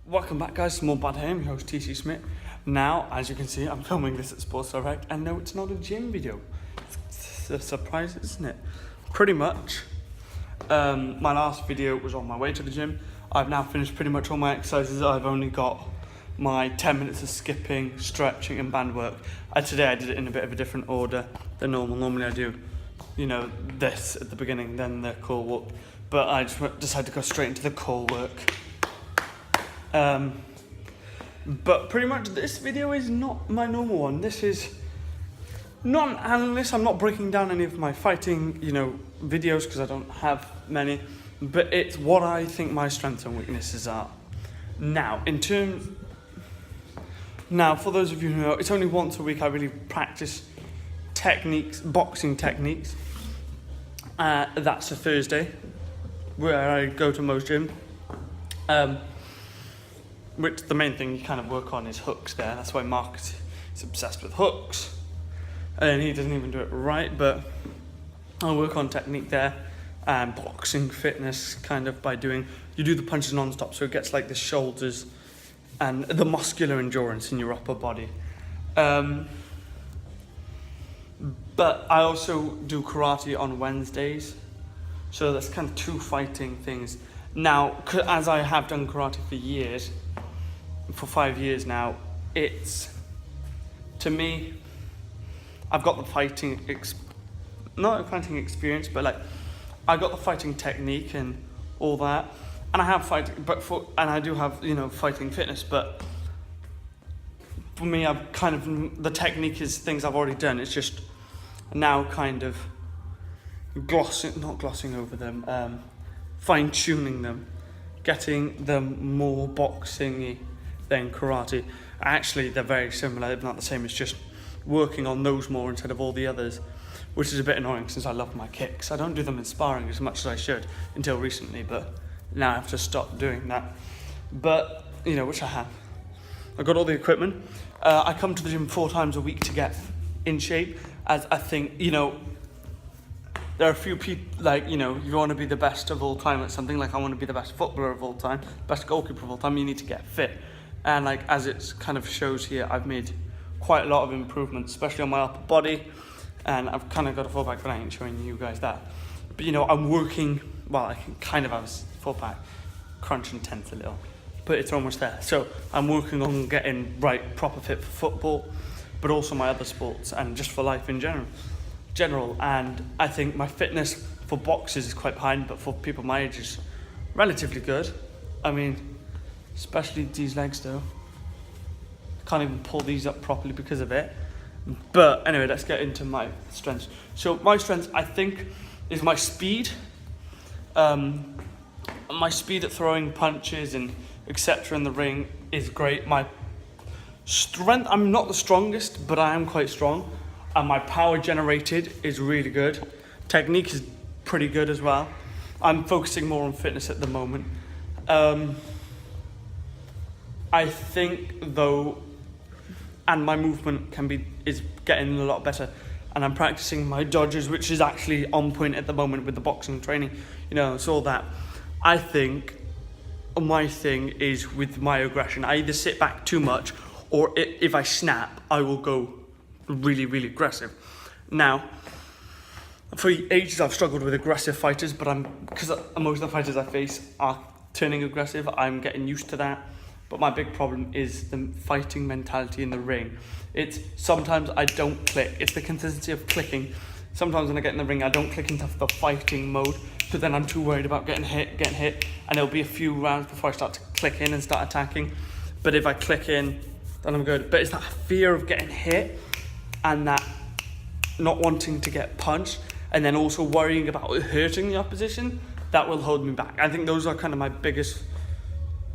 Welcome back, guys. Small Bad here. I'm your host TC Smith. Now, as you can see, I'm filming this at Sports Direct, and no, it's not a gym video. It's a surprise, isn't it? Pretty much. My last video was on my way to the gym. I've now finished pretty much all my exercises. I've only got my 10 minutes of skipping, stretching, and band work. Today I did it in a bit of a different order than normal. Normally I do, this at the beginning, then the core work. But I just decided to go straight into the core work. But pretty much this video is not my normal one. This is not an analyst. I'm not breaking down any of my fighting, videos because I don't have many. But it's what I think my strengths and weaknesses are. Now, for those of you who know, it's only once a week I really practice techniques, boxing techniques. That's a Thursday, where I go to most gym. Which the main thing you kind of work on is hooks there. That's why Mark is obsessed with hooks. And he doesn't even do it right, but I'll work on technique there. And boxing fitness kind of by you do the punches non-stop, so it gets like the shoulders and the muscular endurance in your upper body. But I also do karate on Wednesdays. So that's kind of two fighting things. Now, as I have done karate for 5 years now, to me, I've got the not fighting experience, but I got the fighting technique and all that, and I have and I do have fighting fitness, but for me, I've kind of the technique is things I've already done. It's just now kind of not glossing over them, fine tuning them, getting them more boxing-y than karate. Actually, they're very similar, if not the same. It's just working on those more instead of all the others, which is a bit annoying since I love my kicks. I don't do them in sparring as much as I should until recently, but now I have to stop doing that. But, which I have. I got all the equipment. I come to the gym 4 times a week to get in shape, as I think, there are a few people, you want to be the best of all time at something. I want to be the best footballer of all time, best goalkeeper of all time. You need to get fit. And as it kind of shows here, I've made quite a lot of improvements, especially on my upper body. And I've kind of got a 4-pack, but I ain't showing you guys that. But, I'm working, I can kind of have a 4-pack, crunch and tense a little, but it's almost there. So I'm working on getting proper fit for football, but also my other sports and just for life in general. And I think my fitness for boxers is quite behind, but for people my age is relatively good. I mean, especially these legs though. Can't even pull these up properly because of it. But anyway, let's get into my strengths. So my strengths, I think, is my speed. My speed at throwing punches and etc. in the ring is great. My strength, I'm not the strongest, but I am quite strong. And my power generated is really good. Technique is pretty good as well. I'm focusing more on fitness at the moment. I think though, and my movement is getting a lot better, and I'm practicing my dodges, which is actually on point at the moment with the boxing training. It's all that. I think my thing is with my aggression. I either sit back too much, or if I snap, I will go really, really aggressive. Now, for ages I've struggled with aggressive fighters, but because most of the fighters I face are turning aggressive, I'm getting used to that. But my big problem is the fighting mentality in the ring. It's sometimes I don't click. It's the consistency of clicking. Sometimes when I get in the ring, I don't click into the fighting mode, so then I'm too worried about getting hit, and it'll be a few rounds before I start to click in and start attacking. But if I click in, then I'm good. But it's that fear of getting hit and that not wanting to get punched, and then also worrying about hurting the opposition, that will hold me back. I think those are kind of my biggest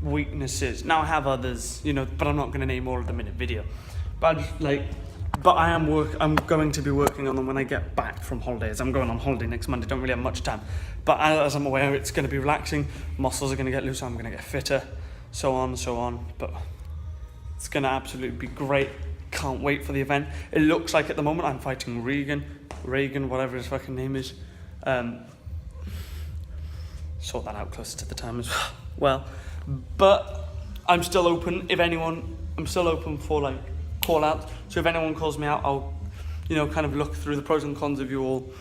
weaknesses. Now I have others, but I'm not going to name all of them in a video. But I'm going to be working on them when I get back from holidays. I'm going on holiday next Monday, don't really have much time. But as I'm aware, it's going to be relaxing, muscles are going to get looser, I'm going to get fitter, so on and so on. But it's going to absolutely be great. Can't wait for the event. It looks like at the moment I'm fighting Reagan, whatever his fucking name is. Sort that out closer to the time as well. But I'm still open. I'm still open for like call out. So if anyone calls me out, I'll, kind of look through the pros and cons of you all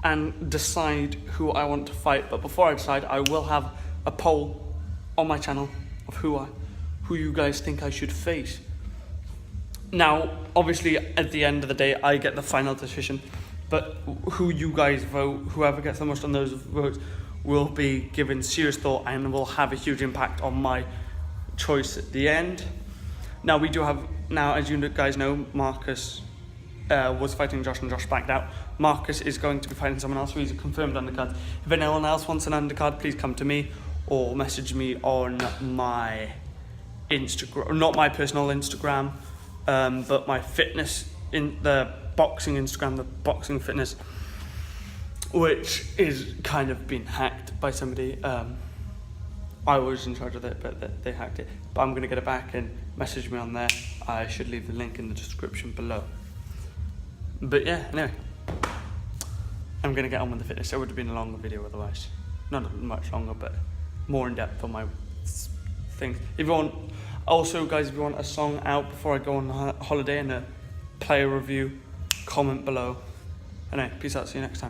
and decide who I want to fight. But before I decide, I will have a poll on my channel of who you guys think I should face. Now, obviously, at the end of the day, I get the final decision, but who you guys vote, whoever gets the most on those votes, will be given serious thought and will have a huge impact on my choice at the end. Now, as you guys know, Marcus was fighting Josh and Josh backed out. Marcus is going to be fighting someone else who is a confirmed undercard. If anyone else wants an undercard, please come to me or message me on my Instagram, not my personal Instagram, but my fitness, in the boxing Instagram, the boxing fitness, which is kind of been hacked by somebody. I was in charge of it, but they hacked it. But I'm going to get it back and message me on there. I should leave the link in the description below. But yeah, anyway, I'm going to get on with the fitness. It would have been a longer video otherwise. Not much longer, but more in depth on my things. If you want a song out before I go on holiday and a player review, comment below. Anyway, peace out. See you next time.